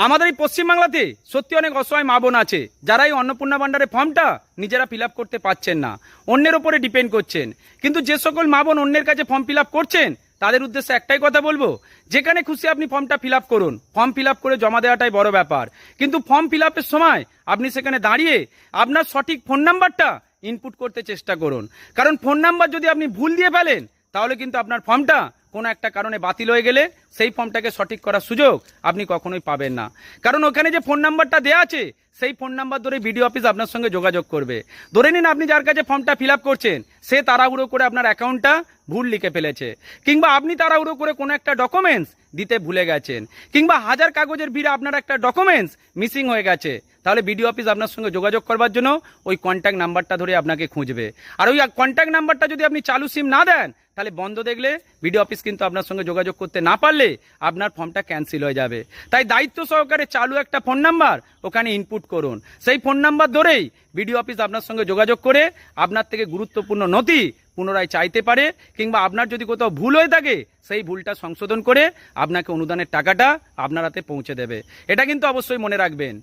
আমাদের এই পশ্চিমবাংলাতে সত্যি অনেক অসহায় মা বোন আছে যারা এই অন্নপূর্ণা ভাণ্ডারের ফর্মটা নিজেরা ফিল আপ করতে পারছেন না, অন্যের ওপরে ডিপেন্ড করছেন। কিন্তু যে সকল মা বোন অন্যের কাছে ফর্ম ফিল আপ করছেন তাদের উদ্দেশ্যে একটাই কথা বলবো, যেখানে খুশি আপনি ফর্মটা ফিল আপ করুন, ফর্ম ফিল আপ করে জমা দেওয়াটাই বড় ব্যাপার। কিন্তু ফর্ম ফিল আপের সময় আপনি সেখানে দাঁড়িয়ে আপনার সঠিক ফোন নাম্বারটা ইনপুট করতে চেষ্টা করুন। কারণ ফোন নাম্বার যদি আপনি ভুল দিয়ে ফেলেন তাহলে কিন্তু আপনার ফর্মটা কোনো একটা কারণে বাতিল হয়ে গেলে সেই ফর্মটাকে সঠিক করার সুযোগ আপনি কখনোই পাবেন না। কারণ ওখানে যে ফোন নাম্বারটা দেওয়া আছে সেই ফোন নাম্বার ধরে বিডিও অফিস আপনার সঙ্গে যোগাযোগ করবে। ধরে নিন আপনি যার কাছে ফর্মটা ফিল আপ করছেন সে তাড়াহুড়ো করে আপনার অ্যাকাউন্টটা ভুল লিখে ফেলেছে, কিংবা আপনি তাড়াহুড়ো করে কোনো একটা ডকুমেন্টস দিতে ভুলে গেছেন, কিংবা হাজার কাগজের ভিড়ে আপনার একটা ডকুমেন্টস মিসিং হয়ে গেছে, তাহলে বিডিও অফিস আপনার সঙ্গে যোগাযোগ করবার জন্য ওই কন্ট্যাক্ট নাম্বারটা ধরে আপনাকে খুঁজবে। আর ওই কন্ট্যাক্ট নাম্বারটা যদি আপনি চালু সিম না দেন তাহলে বন্ধ দেখলে বিডিও অফিস কিন্তু আপনার সঙ্গে যোগাযোগ করতে না পারলে আপনার ফর্মটা ক্যান্সেল হয়ে যাবে। তাই দায়িত্ব সহকারে চালু একটা ফোন নাম্বার ওখানে ইনপুট করুন। সেই ফোন নাম্বার ধরেই বিডিও অফিস আপনার সঙ্গে যোগাযোগ করে আপনার থেকে গুরুত্বপূর্ণ নথি পুনরায় চাইতে পারে, কিংবা আপনার যদি কোথাও ভুল হয়ে থাকে সেই ভুলটা সংশোধন করে আপনাকে অনুদানের টাকাটা আপনার হাতে পৌঁছে দেবে। এটা কিন্তু অবশ্যই মনে রাখবেন।